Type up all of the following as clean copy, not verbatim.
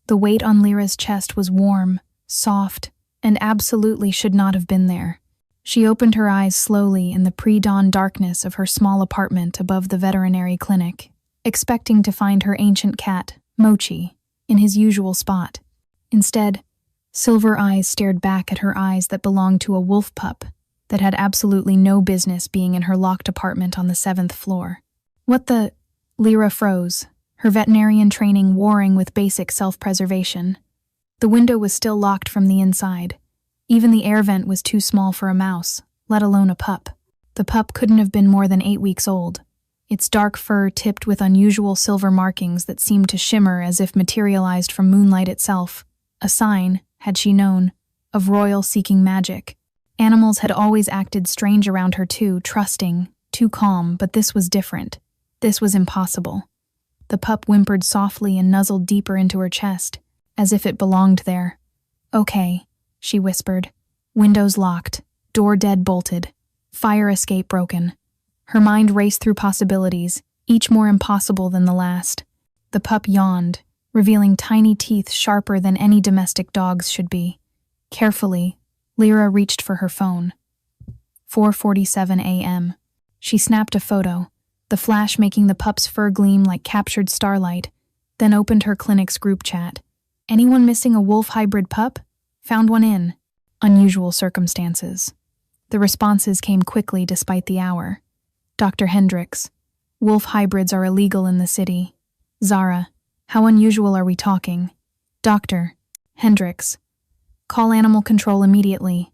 The weight on Lyra's chest was warm, soft, and absolutely should not have been there. She opened her eyes slowly in the pre-dawn darkness of her small apartment above the veterinary clinic, expecting to find her ancient cat, Mochi, in his usual spot. Instead, silver eyes stared back at her eyes that belonged to a wolf pup that had absolutely no business being in her locked apartment on the 7th floor. What the... Lyra froze, her veterinarian training warring with basic self-preservation. The window was still locked from the inside. Even the air vent was too small for a mouse, let alone a pup. The pup couldn't have been more than 8 weeks old, its dark fur tipped with unusual silver markings that seemed to shimmer as if materialized from moonlight itself, a sign, had she known, of royal-seeking magic. Animals had always acted strange around her too, trusting, too calm, but this was different. This was impossible. The pup whimpered softly and nuzzled deeper into her chest, as if it belonged there. "Okay," she whispered. Windows locked, door dead bolted, fire escape broken. Her mind raced through possibilities, each more impossible than the last. The pup yawned, revealing tiny teeth sharper than any domestic dog's should be. Carefully, Lyra reached for her phone. 4:47 a.m. She snapped a photo, the flash making the pup's fur gleam like captured starlight, then opened her clinic's group chat. "Anyone missing a wolf hybrid pup? Found one in. Unusual circumstances." The responses came quickly despite the hour. Dr. Hendricks. "Wolf hybrids are illegal in the city." Zara. "How unusual are we talking?" Dr. Hendricks. "Call animal control immediately."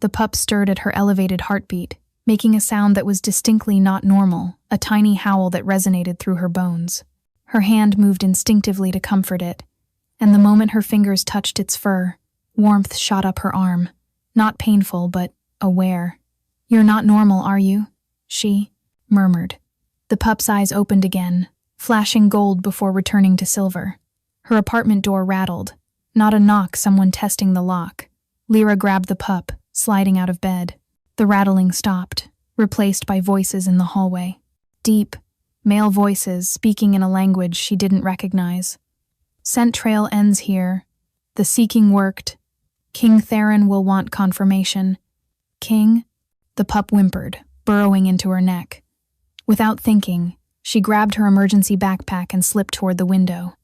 The pup stirred at her elevated heartbeat, making a sound that was distinctly not normal, a tiny howl that resonated through her bones. Her hand moved instinctively to comfort it, and the moment her fingers touched its fur, warmth shot up her arm. Not painful, but aware. "You're not normal, are you?" she murmured. The pup's eyes opened again, flashing gold before returning to silver. Her apartment door rattled. Not a knock, someone testing the lock. Lyra grabbed the pup, sliding out of bed. The rattling stopped, replaced by voices in the hallway. Deep, male voices speaking in a language she didn't recognize. "Scent trail ends here. The seeking worked. King Theron will want confirmation." "King?" The pup whimpered, burrowing into her neck. Without thinking, she grabbed her emergency backpack and slipped toward the window.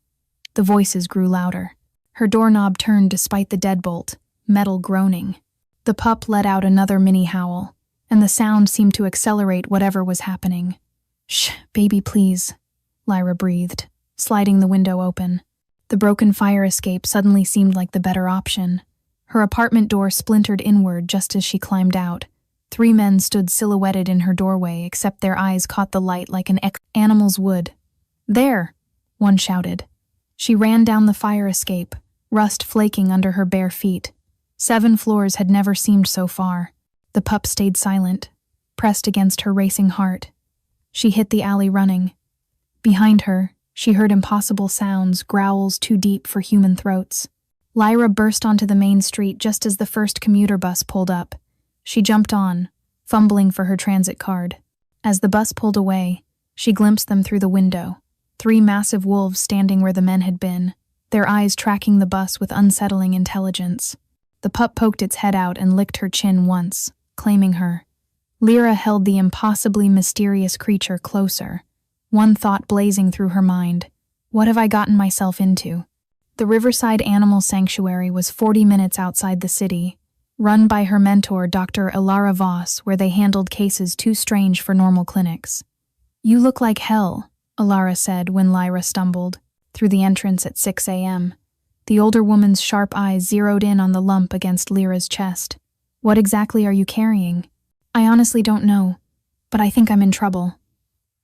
The voices grew louder. Her doorknob turned despite the deadbolt, metal groaning. The pup let out another mini howl, and the sound seemed to accelerate whatever was happening. "Shh, baby, please," Lyra breathed, sliding the window open. The broken fire escape suddenly seemed like the better option. Her apartment door splintered inward just as she climbed out. 3 men stood silhouetted in her doorway, except their eyes caught the light like an animal's would. "There!" one shouted. She ran down the fire escape, rust flaking under her bare feet. 7 floors had never seemed so far. The pup stayed silent, pressed against her racing heart. She hit the alley running. Behind her, she heard impossible sounds, growls too deep for human throats. Lyra burst onto the main street just as the first commuter bus pulled up. She jumped on, fumbling for her transit card. As the bus pulled away, she glimpsed them through the window. 3 massive wolves standing where the men had been, their eyes tracking the bus with unsettling intelligence. The pup poked its head out and licked her chin once, claiming her. Lyra held the impossibly mysterious creature closer, one thought blazing through her mind. What have I gotten myself into? The Riverside Animal Sanctuary was 40 minutes outside the city, run by her mentor, Dr. Ilara Voss, where they handled cases too strange for normal clinics. "You look like hell," Ilara said when Lyra stumbled through the entrance at 6 a.m. The older woman's sharp eyes zeroed in on the lump against Lyra's chest. "What exactly are you carrying?" "I honestly don't know, but I think I'm in trouble."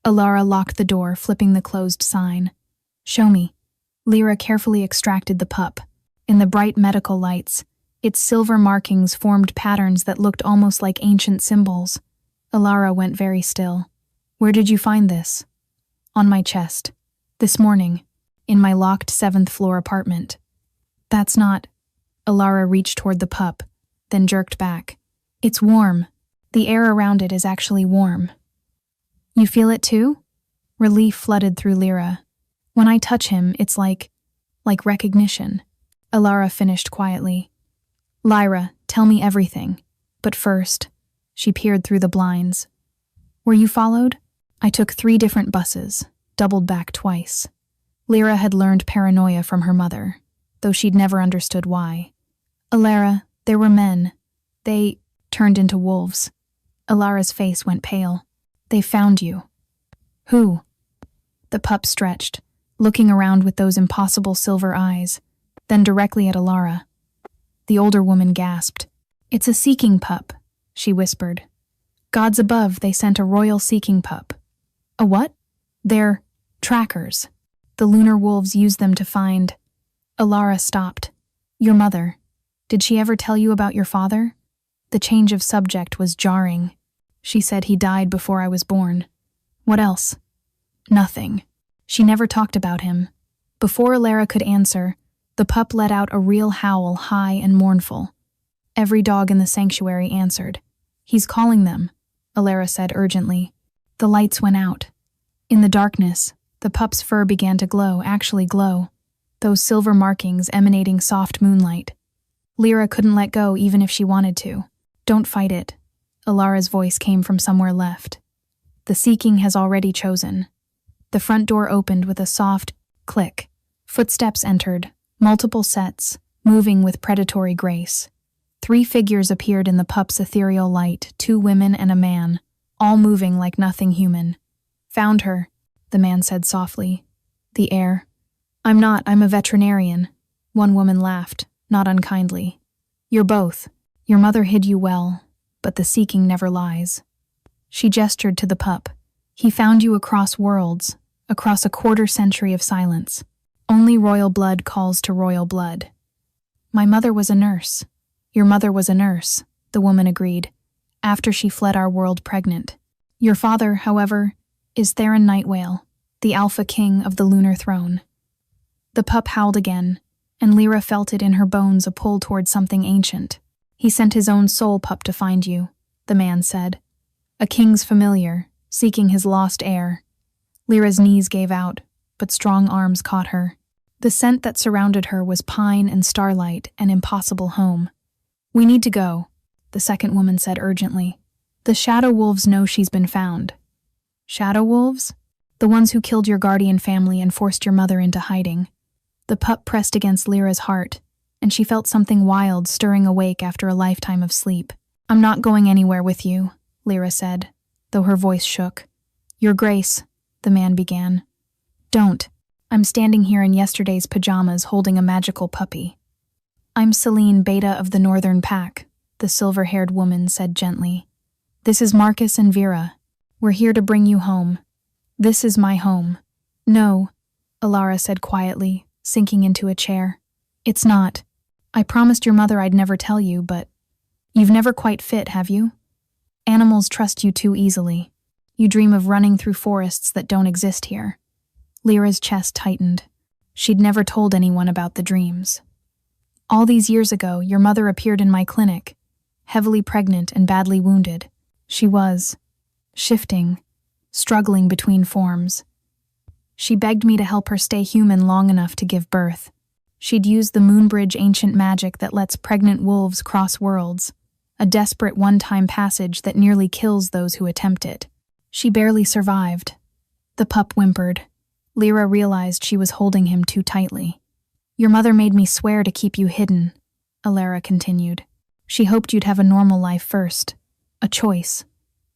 Ilara locked the door, flipping the closed sign. "Show me." Lyra carefully extracted the pup. In the bright medical lights, its silver markings formed patterns that looked almost like ancient symbols. Ilara went very still. "Where did you find this?" "On my chest. This morning. In my locked 7th floor apartment." "That's not..." Ilara reached toward the pup, then jerked back. "It's warm. The air around it is actually warm." "You feel it too?" Relief flooded through Lyra. "When I touch him, it's like like recognition. Alara finished quietly. Lyra, tell me everything. But first, she peered through the blinds. Were you followed? I took 3 different buses, doubled back twice. Lyra had learned paranoia from her mother, though she'd never understood why. Alara, there were men. They turned into wolves. Alara's face went pale. They found you. Who? The pup stretched, looking around with those impossible silver eyes, then directly at Alara. The older woman gasped. It's a seeking pup, she whispered. Gods above, they sent a royal seeking pup. A what? They're trackers. The lunar wolves used them to find... Alara stopped. Your mother. Did she ever tell you about your father? The change of subject was jarring. She said he died before I was born. What else? Nothing. She never talked about him. Before Alara could answer, the pup let out a real howl, high and mournful. Every dog in the sanctuary answered. He's calling them, Alara said urgently. The lights went out. In the darkness, the pup's fur began to glow, actually glow, those silver markings emanating soft moonlight. Lyra couldn't let go even if she wanted to. Don't fight it. Alara's voice came from somewhere left. The seeking has already chosen. The front door opened with a soft click. Footsteps entered, multiple sets, moving with predatory grace. 3 figures appeared in the pup's ethereal light, 2 women and a man, all moving like nothing human. Found her, the man said softly. The air. I'm a veterinarian. One woman laughed, not unkindly. You're both. Your mother hid you well, but the seeking never lies. She gestured to the pup. He found you across worlds, across a 1/4 century of silence. Only royal blood calls to royal blood. My mother was a nurse. Your mother was a nurse, the woman agreed, after she fled our world pregnant. Your father, however, is Theron Nightwale, the Alpha King of the lunar throne. The pup howled again, and Lyra felt it in her bones, a pull toward something ancient. He sent his own soul pup to find you, the man said. A king's familiar, seeking his lost heir. Lyra's knees gave out, but strong arms caught her. The scent that surrounded her was pine and starlight, an impossible home. We need to go, the second woman said urgently. The shadow wolves know she's been found. Shadow wolves? The ones who killed your guardian family and forced your mother into hiding. The pup pressed against Lyra's heart, and she felt something wild stirring awake after a lifetime of sleep. I'm not going anywhere with you, Lyra said, though her voice shook. Your Grace, the man began. Don't. I'm standing here in yesterday's pajamas holding a magical puppy. I'm Celine Beta of the Northern Pack, the silver-haired woman said gently. This is Marcus and Vera. We're here to bring you home. This is my home. No, Alara said quietly, sinking into a chair. It's not. I promised your mother I'd never tell you, but you've never quite fit, have you? Animals trust you too easily. You dream of running through forests that don't exist here. Lyra's chest tightened. She'd never told anyone about the dreams. All these years ago, your mother appeared in my clinic, heavily pregnant and badly wounded. She was shifting, struggling between forms. She begged me to help her stay human long enough to give birth. She'd used the Moonbridge ancient magic that lets pregnant wolves cross worlds, a desperate one-time passage that nearly kills those who attempt it. She barely survived. The pup whimpered. Lyra realized she was holding him too tightly. Your mother made me swear to keep you hidden, Alara continued. She hoped you'd have a normal life first. A choice.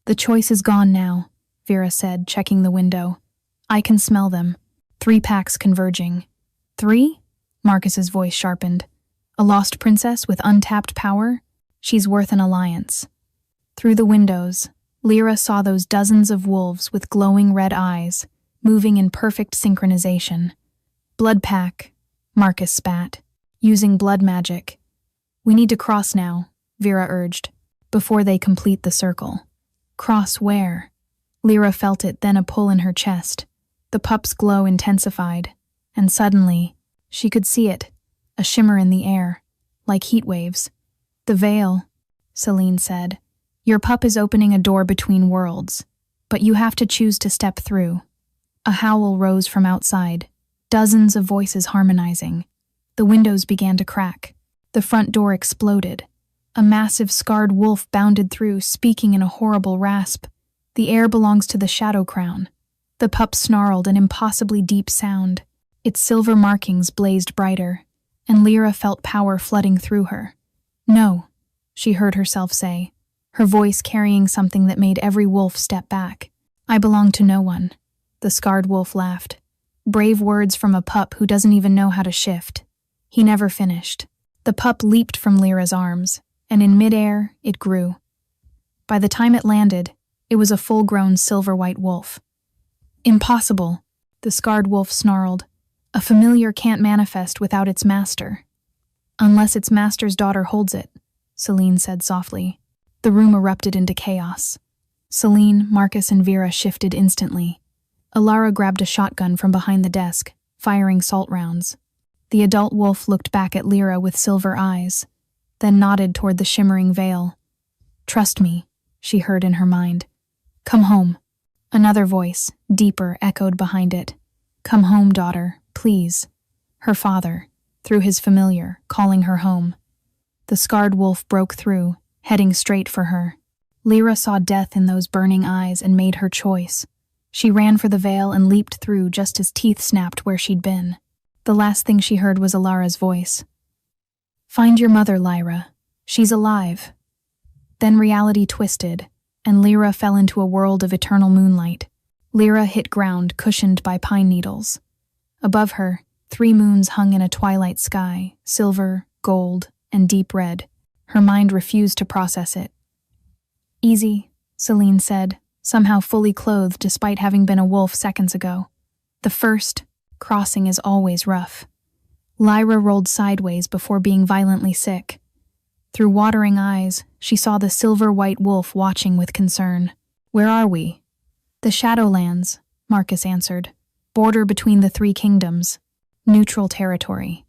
The choice is gone now, Vera said, checking the window. I can smell them. 3 packs converging. 3? Marcus's voice sharpened. A lost princess with untapped power? She's worth an alliance. Through the windows, Lyra saw those dozens of wolves with glowing red eyes, moving in perfect synchronization. Blood pack, Marcus spat, using blood magic. We need to cross now, Vera urged, before they complete the circle. Cross where? Lyra felt it, then a pull in her chest. The pup's glow intensified, and suddenly, she could see it, a shimmer in the air, like heat waves. The veil, Celine said. Your pup is opening a door between worlds, but you have to choose to step through. A howl rose from outside. Dozens of voices harmonizing. The windows began to crack. The front door exploded. A massive scarred wolf bounded through, speaking in a horrible rasp. The air belongs to the Shadow Crown. The pup snarled an impossibly deep sound. Its silver markings blazed brighter, and Lyra felt power flooding through her. "No," she heard herself say, her voice carrying something that made every wolf step back. "I belong to no one." The scarred wolf laughed. Brave words from a pup who doesn't even know how to shift. He never finished. The pup leaped from Lyra's arms, and in midair, it grew. By the time it landed, it was a full-grown silver-white wolf. "Impossible," the scarred wolf snarled. "A familiar can't manifest without its master." "Unless its master's daughter holds it," Celine said softly. The room erupted into chaos. Celine, Marcus, and Vera shifted instantly. Alara grabbed a shotgun from behind the desk, firing salt rounds. The adult wolf looked back at Lyra with silver eyes, then nodded toward the shimmering veil. "Trust me," she heard in her mind. "Come home." Another voice, deeper, echoed behind it. "Come home, daughter, please." Her father, through his familiar, calling her home. The scarred wolf broke through, heading straight for her. Lyra saw death in those burning eyes and made her choice. She ran for the veil and leaped through just as teeth snapped where she'd been. The last thing she heard was Alara's voice. "Find your mother, Lyra. She's alive." Then reality twisted, and Lyra fell into a world of eternal moonlight. Lyra hit ground, cushioned by pine needles. Above her, 3 moons hung in a twilight sky, silver, gold, and deep red. Her mind refused to process it. "Easy," Celine said, somehow fully clothed despite having been a wolf seconds ago. "The first crossing is always rough." Lyra rolled sideways before being violently sick. Through watering eyes, she saw the silver-white wolf watching with concern. "Where are we?" "The Shadowlands," Marcus answered. "Border between the 3 kingdoms. Neutral territory."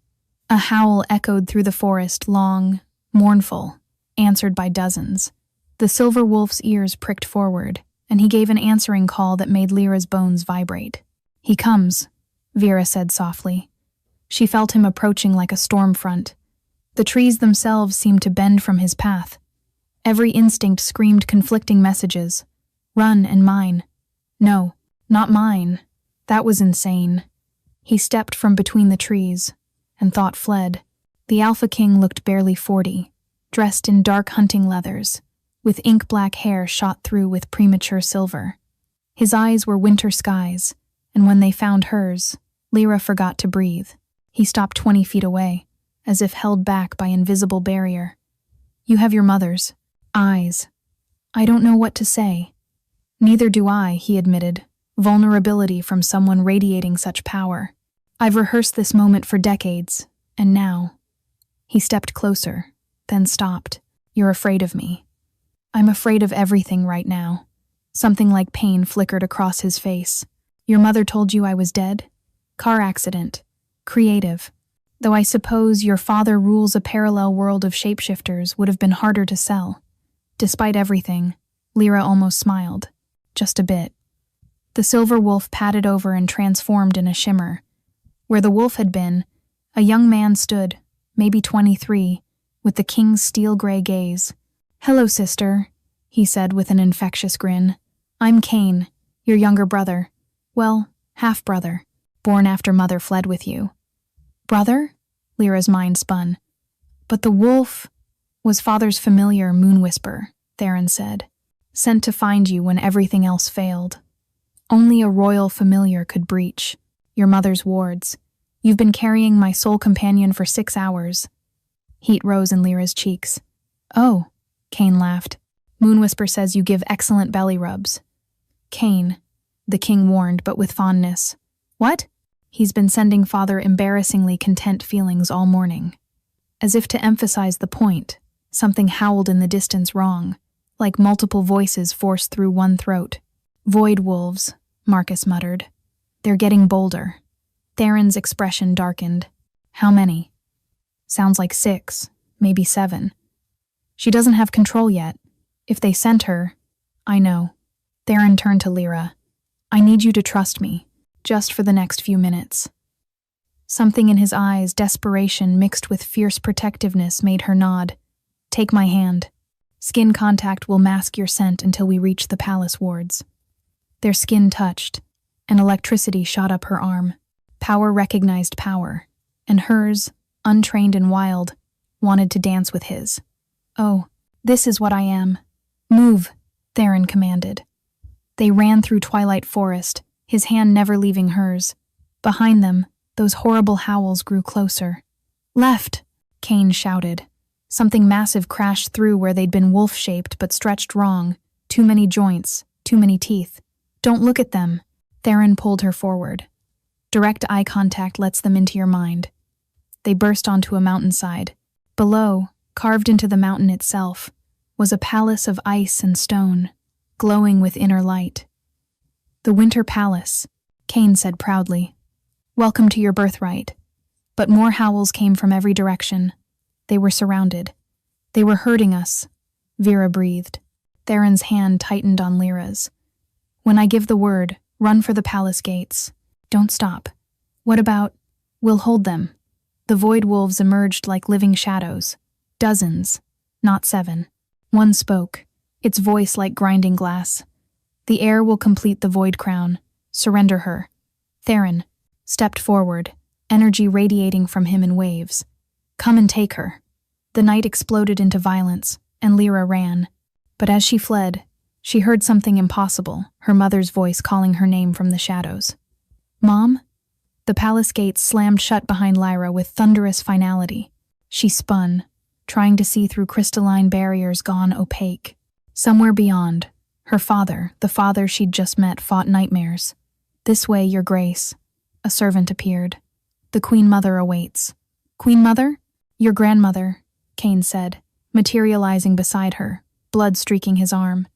A howl echoed through the forest, long, mournful, answered by dozens. The silver wolf's ears pricked forward, and he gave an answering call that made Lyra's bones vibrate. "He comes," Vera said softly. She felt him approaching like a storm front. The trees themselves seemed to bend from his path. Every instinct screamed conflicting messages. "Run and mine." "No, not mine." That was insane. He stepped from between the trees, and thought fled. The Alpha King looked barely 40, dressed in dark hunting leathers, with ink-black hair shot through with premature silver. His eyes were winter skies, and when they found hers, Lyra forgot to breathe. He stopped 20 feet away, as if held back by invisible barrier. "You have your mother's eyes." "I don't know what to say." "Neither do I," he admitted, vulnerability from someone radiating such power. "I've rehearsed this moment for decades, and now." He stepped closer, then stopped. "You're afraid of me." "I'm afraid of everything right now." Something like pain flickered across his face. "Your mother told you I was dead?" "Car accident. Creative. Though I suppose your father rules a parallel world of shapeshifters would have been harder to sell." Despite everything, Lyra almost smiled. Just a bit. The silver wolf padded over and transformed in a shimmer. Where the wolf had been, a young man stood, maybe 23, with the king's steel-gray gaze. "Hello, sister," he said with an infectious grin. "I'm Kane, your younger brother. Well, half-brother, born after mother fled with you." "Brother?" Lyra's mind spun. "But the wolf was father's familiar moon whisper," Theron said. "Sent to find you when everything else failed. Only a royal familiar could breach your mother's wards. You've been carrying my soul companion for 6 hours." Heat rose in Lyra's cheeks. "Oh," Kane laughed. "Moon Whisper says you give excellent belly rubs." "Kane," the king warned, but with fondness. "What?" "He's been sending father embarrassingly content feelings all morning." As if to emphasize the point, something howled in the distance wrong, like multiple voices forced through one throat. "Void wolves," Marcus muttered. "They're getting bolder." Theron's expression darkened. "How many?" "Sounds like 6, maybe 7. She doesn't have control yet. If they sent her..." "I know." Theron turned to Lyra. "I need you to trust me, just for the next few minutes." Something in his eyes, desperation mixed with fierce protectiveness, made her nod. "Take my hand. Skin contact will mask your scent until we reach the palace wards." Their skin touched, and electricity shot up her arm. Power recognized power, and hers, untrained and wild, wanted to dance with his. "Oh, this is what I am. Move," Theron commanded. They ran through twilight forest, his hand never leaving hers. Behind them, those horrible howls grew closer. "Left!" Kane shouted. Something massive crashed through where they'd been wolf-shaped but stretched wrong. Too many joints, too many teeth. "Don't look at them." Theron pulled her forward. Direct eye contact lets them into your mind. They burst onto a mountainside. Below, carved into the mountain itself, was a palace of ice and stone, glowing with inner light. "The Winter Palace," Kane said proudly. "Welcome to your birthright." But more howls came from every direction. They were surrounded. "They were hurting us," Vera breathed. Theron's hand tightened on Lyra's. "When I give the word, run for the palace gates. Don't stop." "What about—" "We'll hold them." The void wolves emerged like living shadows. Dozens, not 7. One spoke, its voice like grinding glass. "The air will complete the void crown. Surrender her." Theron stepped forward, energy radiating from him in waves. "Come and take her." The night exploded into violence, and Lyra ran. But as she fled, she heard something impossible, her mother's voice calling her name from the shadows. "Mom?" The palace gates slammed shut behind Lyra with thunderous finality. She spun, trying to see through crystalline barriers gone opaque. Somewhere beyond, her father, the father she'd just met, fought nightmares. "This way, Your Grace." A servant appeared. "The Queen Mother awaits." "Queen Mother?" "Your grandmother," Kane said, materializing beside her, blood streaking his arm.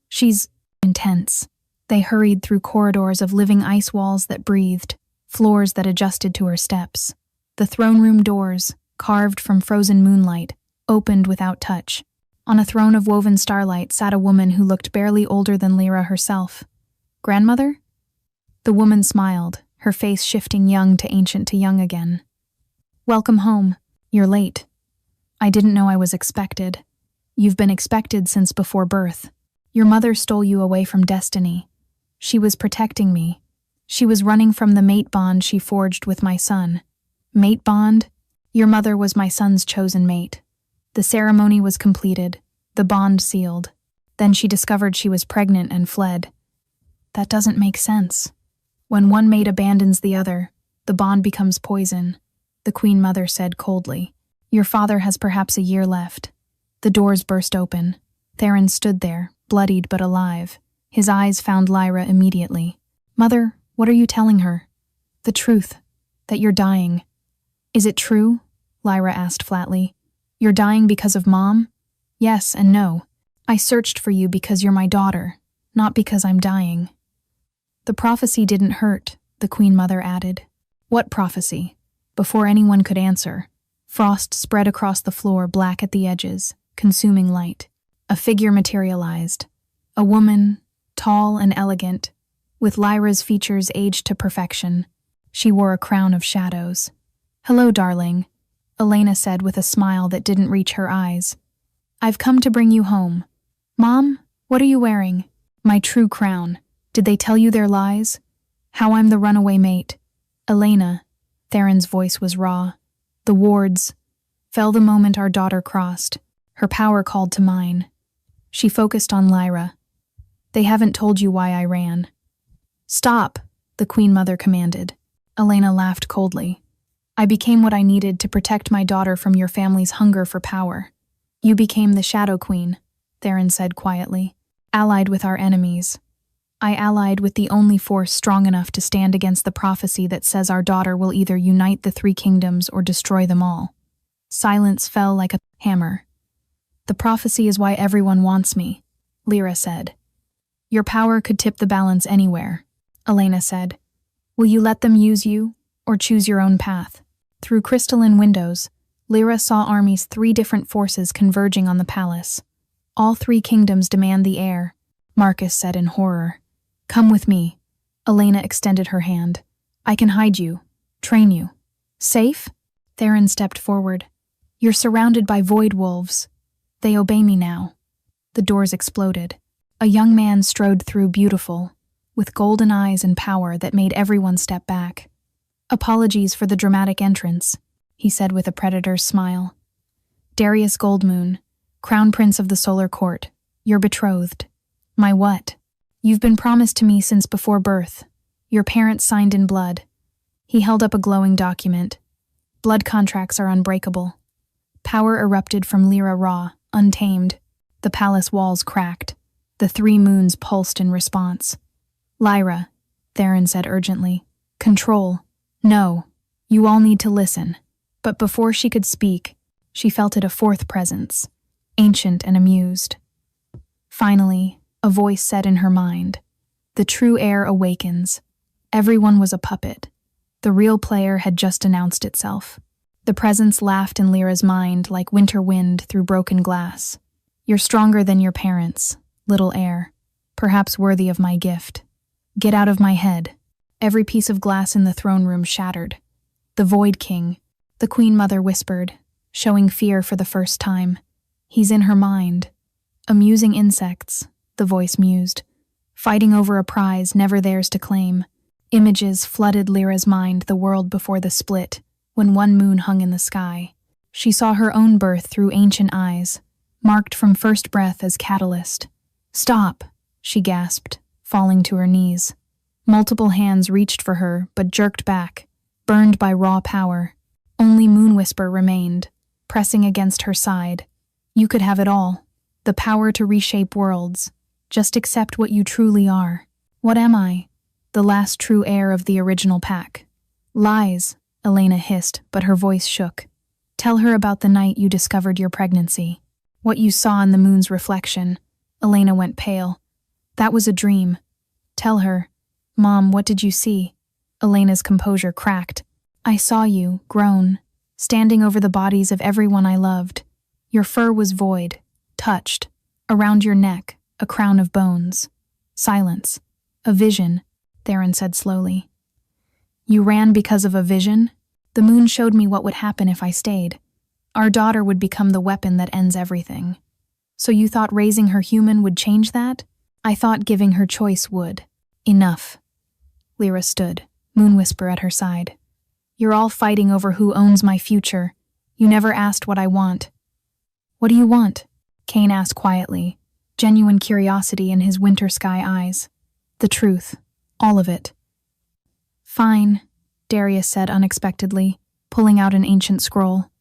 "She's intense." They hurried through corridors of living ice walls that breathed, floors that adjusted to her steps. The throne room doors, carved from frozen moonlight, opened without touch. On a throne of woven starlight sat a woman who looked barely older than Lyra herself. "Grandmother?" The woman smiled, her face shifting young to young again. "Welcome home. You're late." "I didn't know I was expected." "You've been expected since before birth. Your mother stole you away from destiny. She was protecting me. She was running from the mate bond she forged with my son." "Mate bond?" "Your mother was my son's chosen mate. The ceremony was completed, the bond sealed. Then she discovered she was pregnant and fled." "That doesn't make sense." "When one mate abandons the other, the bond becomes poison," the Queen Mother said coldly. "Your father has perhaps a year left." The doors burst open. Theron stood there, bloodied but alive. His eyes found Lyra immediately. "Mother, what are you telling her?" "The truth. That you're dying." "Is it true?" Lyra asked flatly. "You're dying because of Mom?" "Yes and no. I searched for you because you're my daughter, not because I'm dying." "The prophecy didn't hurt," the Queen Mother added. "What prophecy?" Before anyone could answer, frost spread across the floor, black at the edges, consuming light. A figure materialized. A woman, tall and elegant, with Lyra's features aged to perfection. She wore a crown of shadows. "Hello, darling," Elena said with a smile that didn't reach her eyes. "I've come to bring you home." "Mom, what are you wearing?" "My true crown. Did they tell you their lies? How I'm the runaway mate." "Elena," Theron's voice was raw. "The wards fell the moment our daughter crossed. Her power called to mine." She focused on Lyra. "They haven't told you why I ran." "Stop," the Queen Mother commanded. Elena laughed coldly. "I became what I needed to protect my daughter from your family's hunger for power." "You became the Shadow Queen," Theron said quietly. "Allied with our enemies." "I allied with the only force strong enough to stand against the prophecy that says our daughter will either unite the 3 kingdoms or destroy them all." Silence fell like a hammer. "The prophecy is why everyone wants me," Lyra said. "Your power could tip the balance anywhere," Elena said. "Will you let them use you, or choose your own path?" Through crystalline windows, Lyra saw armies 3 different forces converging on the palace. "All 3 kingdoms demand the air," Marcus said in horror. "Come with me." Elena extended her hand. "I can hide you, train you." Safe? Theron stepped forward. You're surrounded by void wolves. They obey me now. The doors exploded. A young man strode through, beautiful, with golden eyes and power that made everyone step back. Apologies for the dramatic entrance, he said with a predator's smile. Darius Goldmoon, Crown Prince of the Solar Court, you're betrothed. My what? You've been promised to me since before birth. Your parents signed in blood. He held up a glowing document. Blood contracts are unbreakable. Power erupted from Lyra Ra, untamed. The palace walls cracked. The 3 moons pulsed in response. Lyra, Theron said urgently. Control. No. You all need to listen. But before she could speak, she felt it a 4th presence, ancient and amused. Finally, a voice said in her mind, the true heir awakens. Everyone was a puppet. The real player had just announced itself. The presence laughed in Lyra's mind like winter wind through broken glass. You're stronger than your parents, little heir, perhaps worthy of my gift. Get out of my head. Every piece of glass in the throne room shattered. The Void King, the Queen Mother whispered, showing fear for the first time. He's in her mind. Amusing insects, the voice mused, fighting over a prize never theirs to claim. Images flooded Lyra's mind the world before the split, when 1 moon hung in the sky. She saw her own birth through ancient eyes, marked from first breath as catalyst. Stop, she gasped, falling to her knees. Multiple hands reached for her, but jerked back, burned by raw power. Only Moonwhisper remained, pressing against her side. You could have it all. The power to reshape worlds. Just accept what you truly are. What am I? The last true heir of the original pack. Lies, Elena hissed, but her voice shook. Tell her about the night you discovered your pregnancy. What you saw in the moon's reflection. Elena went pale. That was a dream. Tell her. Mom, what did you see? Elena's composure cracked. I saw you, grown, standing over the bodies of everyone I loved. Your fur was void, touched. Around your neck, a crown of bones. Silence. A vision, Theron said slowly. You ran because of a vision? The moon showed me what would happen if I stayed. Our daughter would become the weapon that ends everything. So you thought raising her human would change that? I thought giving her choice would. Enough. Lyra stood, Moonwhisper at her side. You're all fighting over who owns my future. You never asked what I want. What do you want? Cain asked quietly, genuine curiosity in his winter sky eyes. The truth. All of it. Fine, Darius said unexpectedly, pulling out an ancient scroll.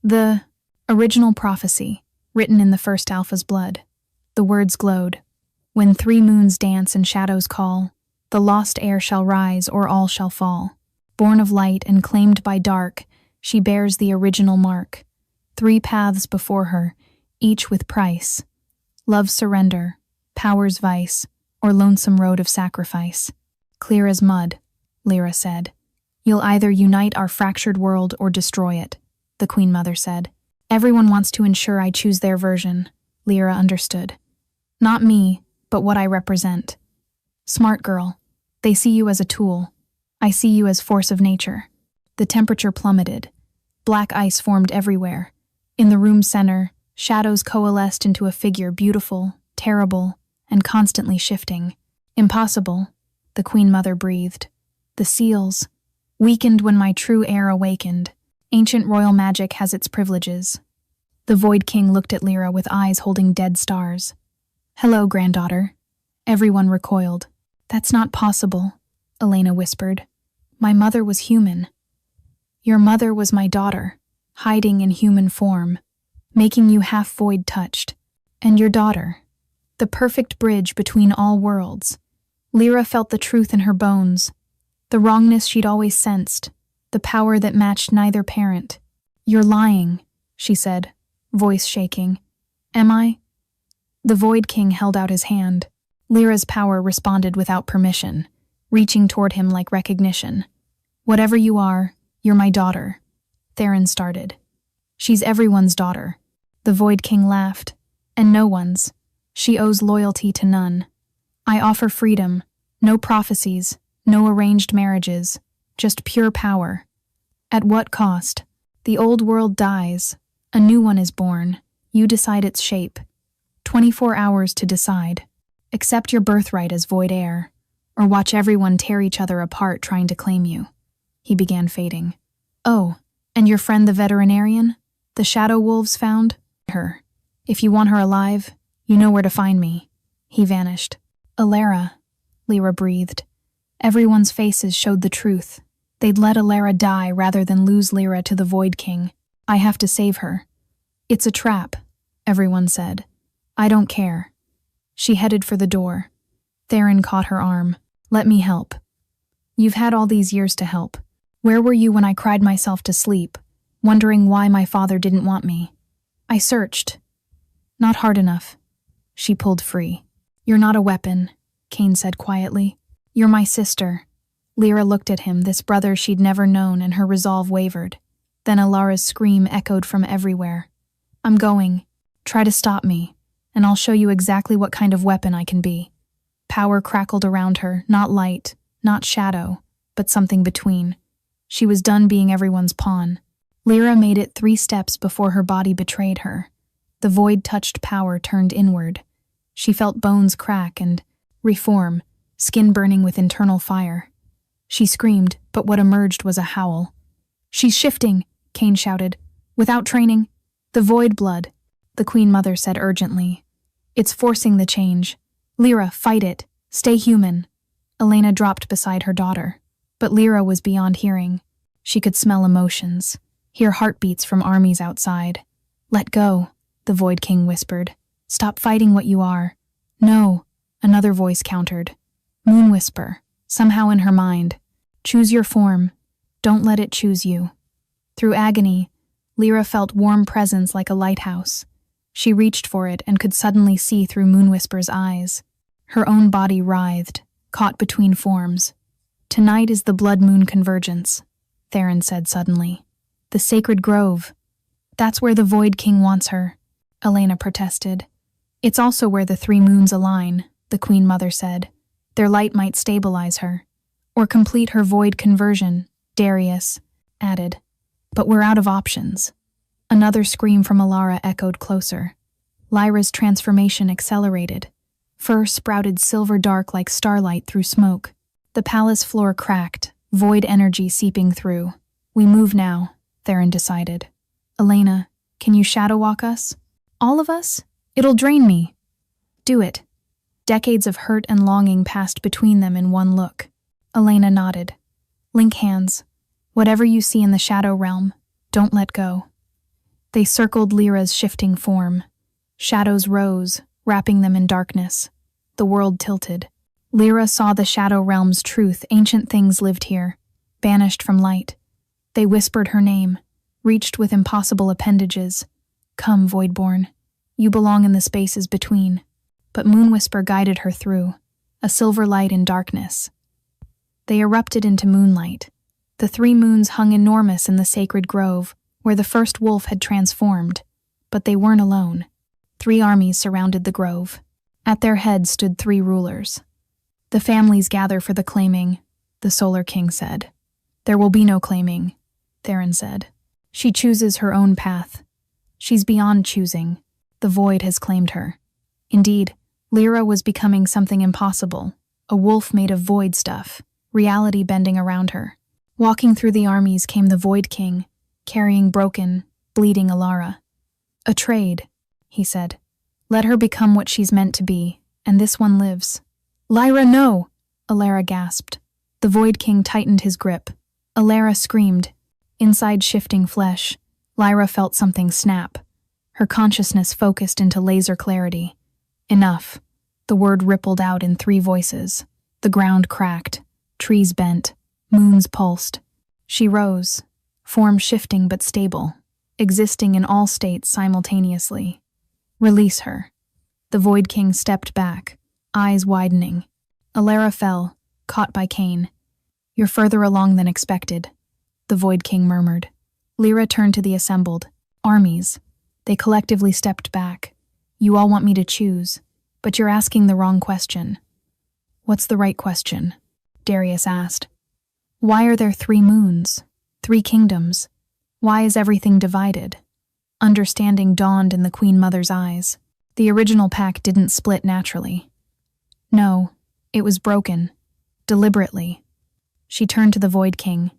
The original prophecy, written in the first Alpha's blood. The words glowed. When 3 moons dance and shadows call, the lost heir shall rise or all shall fall. Born of light and claimed by dark, she bears the original mark. 3 paths before her, each with price. Love's surrender, power's vice, or lonesome road of sacrifice. Clear as mud, Lyra said. You'll either unite our fractured world or destroy it, the Queen Mother said. Everyone wants to ensure I choose their version, Lyra understood. Not me, but what I represent. Smart girl. They see you as a tool. I see you as force of nature. The temperature plummeted. Black ice formed everywhere. In the room's center, shadows coalesced into a figure beautiful, terrible, and constantly shifting. Impossible, the Queen Mother breathed. The seals. Weakened when my true heir awakened. Ancient royal magic has its privileges. The Void King looked at Lyra with eyes holding dead stars. Hello, granddaughter. Everyone recoiled. That's not possible, Elena whispered. My mother was human. Your mother was my daughter, hiding in human form, making you half-void touched. And your daughter, the perfect bridge between all worlds. Lyra felt the truth in her bones, the wrongness she'd always sensed, the power that matched neither parent. You're lying, she said, voice shaking. Am I? The Void King held out his hand. Lyra's power responded without permission, reaching toward him like recognition. Whatever you are, you're my daughter, Theron started. She's everyone's daughter. The Void King laughed. And no one's. She owes loyalty to none. I offer freedom, no prophecies, no arranged marriages, just pure power. At what cost? The old world dies. A new one is born. You decide its shape. 24 hours to decide. Accept your birthright as void heir, or watch everyone tear each other apart trying to claim you. He began fading. Oh, and your friend the veterinarian? The shadow wolves found her. If you want her alive, you know where to find me. He vanished. Alara, Lyra breathed. Everyone's faces showed the truth. They'd let Alara die rather than lose Lyra to the Void King. I have to save her. It's a trap, everyone said. I don't care. She headed for the door. Theron caught her arm. Let me help. You've had all these years to help. Where were you when I cried myself to sleep, wondering why my father didn't want me? I searched. Not hard enough. She pulled free. You're not a weapon, Kane said quietly. You're my sister. Lyra looked at him, this brother she'd never known, and her resolve wavered. Then Alara's scream echoed from everywhere. I'm going. Try to stop me, and I'll show you exactly what kind of weapon I can be. Power crackled around her, not light, not shadow, but something between. She was done being everyone's pawn. Lyra made it 3 steps before her body betrayed her. The void-touched power turned inward. She felt bones crack and reform, skin burning with internal fire. She screamed, but what emerged was a howl. She's shifting, Kane shouted. Without training. The void blood, the Queen Mother said urgently. It's forcing the change. Lyra, fight it. Stay human. Elena dropped beside her daughter. But Lyra was beyond hearing. She could smell emotions, hear heartbeats from armies outside. Let go, the Void King whispered. Stop fighting what you are. No, another voice countered. Moon Whisper, somehow in her mind. Choose your form. Don't let it choose you. Through agony, Lyra felt warm presence like a lighthouse. She reached for it and could suddenly see through Moon Whisper's eyes. Her own body writhed, caught between forms. Tonight is the blood moon convergence, Theron said suddenly. The sacred grove. That's where the Void King wants her, Elena protested. It's also where the 3 moons align, the Queen Mother said. Their light might stabilize her. Or complete her void conversion, Darius added. But we're out of options. Another scream from Alara echoed closer. Lyra's transformation accelerated. Fur sprouted silver dark like starlight through smoke. The palace floor cracked, void energy seeping through. We move now, Theron decided. Elena, can you shadow walk us? All of us? It'll drain me. Do it. Decades of hurt and longing passed between them in one look. Elena nodded. Link hands. Whatever you see in the shadow realm, don't let go. They circled Lyra's shifting form. Shadows rose, wrapping them in darkness. The world tilted. Lyra saw the shadow realm's truth. Ancient things lived here, banished from light. They whispered her name, reached with impossible appendages. Come, Voidborn. You belong in the spaces between. But Moon Whisper guided her through, a silver light in darkness. They erupted into moonlight. The 3 moons hung enormous in the sacred grove, where the first wolf had transformed. But they weren't alone. 3 armies surrounded the grove. At their head stood 3 rulers. The families gather for the claiming, the Solar King said. There will be no claiming, Theron said. She chooses her own path. She's beyond choosing. The void has claimed her. Indeed, Lyra was becoming something impossible, a wolf made of void stuff, reality bending around her. Walking through the armies came the Void King, carrying broken, bleeding Alara. A trade, he said. Let her become what she's meant to be, and this one lives. Lyra, no! Alara gasped. The Void King tightened his grip. Alara screamed. Inside shifting flesh, Lyra felt something snap. Her consciousness focused into laser clarity. Enough. The word rippled out in 3 voices. The ground cracked. Trees bent. Moons pulsed. She rose, form shifting but stable, existing in all states simultaneously. Release her. The Void King stepped back, eyes widening. Alara fell, caught by Kane. You're further along than expected, the Void King murmured. Lyra turned to the assembled armies. They collectively stepped back. You all want me to choose, but you're asking the wrong question. What's the right question? Darius asked. Why are there 3 moons? 3 kingdoms. Why is everything divided? Understanding dawned in the Queen Mother's eyes. The original pack didn't split naturally. No, it was broken. Deliberately. She turned to the Void King.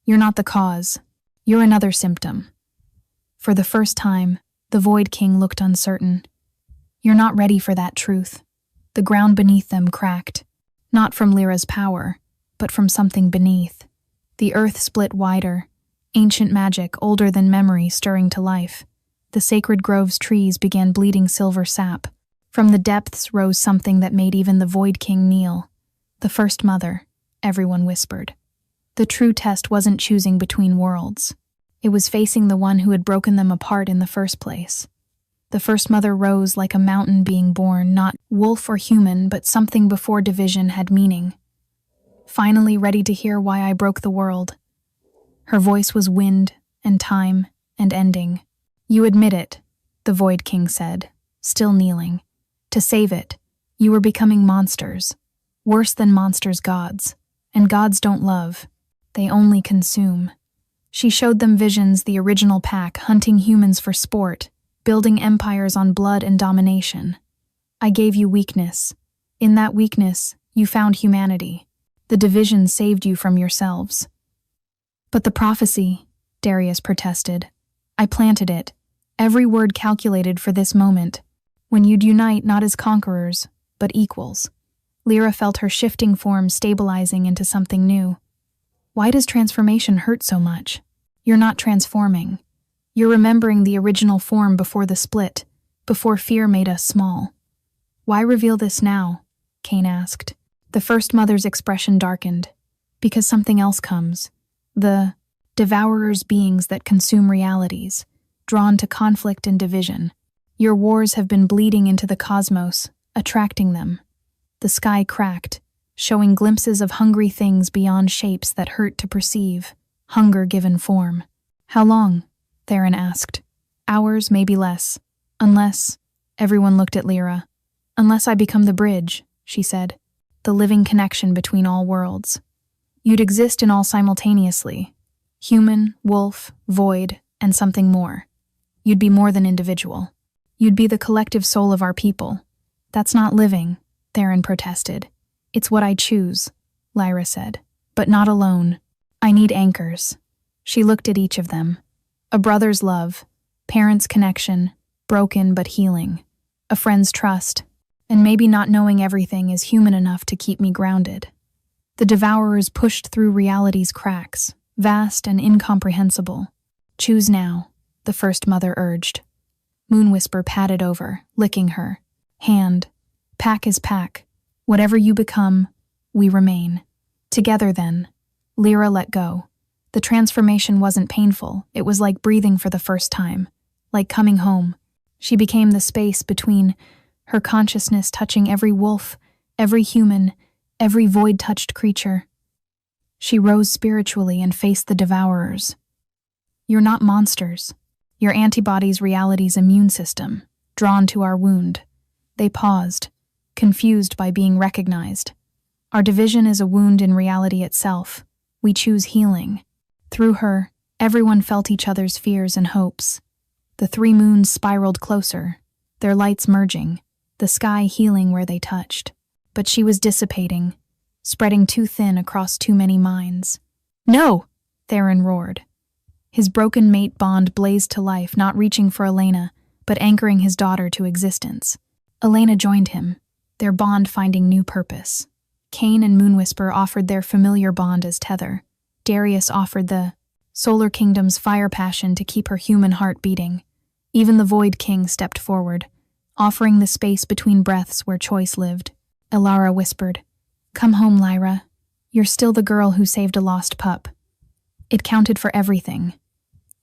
You're not the cause. You're another symptom. For the first time, the Void King looked uncertain. You're not ready for that truth. The ground beneath them cracked. Not from Lyra's power, but from something beneath. The earth split wider. Ancient magic, older than memory, stirring to life. The sacred grove's trees began bleeding silver sap. From the depths rose something that made even the Void King kneel. The First Mother, everyone whispered. The true test wasn't choosing between worlds. It was facing the one who had broken them apart in the first place. The First Mother rose like a mountain being born, not wolf or human, but something before division had meaning. Finally ready to hear why I broke the world. Her voice was wind and time and ending. You admit it, the Void King said, still kneeling. To save it, you were becoming monsters. Worse than monsters, gods. And gods don't love. They only consume. She showed them visions, the original pack, hunting humans for sport, building empires on blood and domination. I gave you weakness. In that weakness, you found humanity. The division saved you from yourselves. But the prophecy, Darius protested. I planted it. Every word calculated for this moment. When you'd unite not as conquerors, but equals. Lyra felt her shifting form stabilizing into something new. Why does transformation hurt so much? You're not transforming. You're remembering the original form before the split, before fear made us small. Why reveal this now? Cain asked. The First Mother's expression darkened. Because something else comes. The devourers, beings that consume realities, drawn to conflict and division. Your wars have been bleeding into the cosmos, attracting them. The sky cracked, showing glimpses of hungry things beyond shapes that hurt to perceive, hunger given form. How long? Theron asked. Hours, maybe less. Unless, everyone looked at Lyra. Unless I become the bridge, she said. The living connection between all worlds. You'd exist in all simultaneously. Human, wolf, void, and something more. You'd be more than individual. You'd be the collective soul of our people. That's not living, Theron protested. It's what I choose, Lyra said. But not alone. I need anchors. She looked at each of them. A brother's love, parents' connection, broken but healing. A friend's trust, and maybe not knowing everything is human enough to keep me grounded. The devourers pushed through reality's cracks, vast and incomprehensible. Choose now, the First Mother urged. Moonwhisper patted over, licking her. Hand. Pack is pack. Whatever you become, we remain. Together then. Lyra let go. The transformation wasn't painful. It was like breathing for the first time. Like coming home. She became the space between, her consciousness touching every wolf, every human, every void-touched creature. She rose spiritually and faced the devourers. You're not monsters. Your antibodies' reality's immune system, drawn to our wound. They paused, confused by being recognized. Our division is a wound in reality itself. We choose healing. Through her, everyone felt each other's fears and hopes. The 3 moons spiraled closer, their lights merging, the sky healing where they touched. But she was dissipating, spreading too thin across too many minds. No! Theron roared. His broken mate bond blazed to life, not reaching for Elena, but anchoring his daughter to existence. Elena joined him, their bond finding new purpose. Cain and Moonwhisper offered their familiar bond as tether. Darius offered the Solar Kingdom's fire passion to keep her human heart beating. Even the Void King stepped forward, offering the space between breaths where choice lived. Elara whispered, Come home, Lyra. You're still the girl who saved a lost pup. It counted for everything.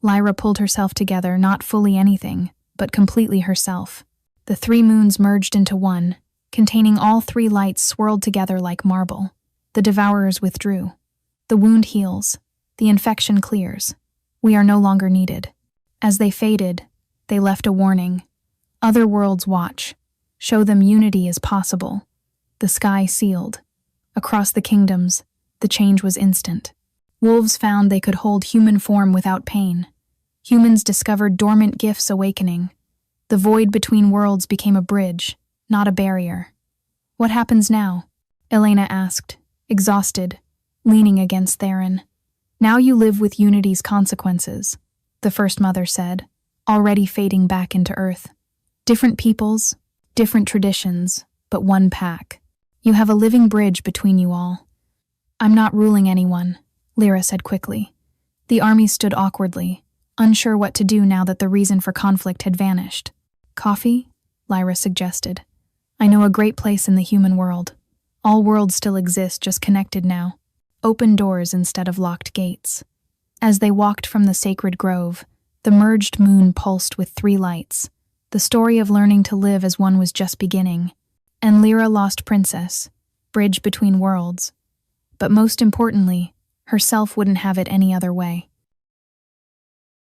Lyra pulled herself together, not fully anything, but completely herself. The 3 moons merged into one, containing all 3 lights swirled together like marble. The devourers withdrew. The wound heals. The infection clears. We are no longer needed. As they faded, they left a warning. Other worlds watch. Show them unity is possible. The sky sealed. Across the kingdoms, the change was instant. Wolves found they could hold human form without pain. Humans discovered dormant gifts awakening. The void between worlds became a bridge, not a barrier. What happens now? Elena asked, exhausted, leaning against Theron. Now you live with Unity's consequences, the First Mother said, already fading back into Earth. Different peoples, different traditions, but one pack. You have a living bridge between you all. I'm not ruling anyone, Lyra said quickly. The army stood awkwardly, unsure what to do now that the reason for conflict had vanished. Coffee? Lyra suggested. I know a great place in the human world. All worlds still exist, just connected now. Open doors instead of locked gates. As they walked from the sacred grove, the merged moon pulsed with 3 lights. The story of learning to live as one was just beginning. And Lyra lost Princess, bridge between worlds. But most importantly, herself wouldn't have it any other way.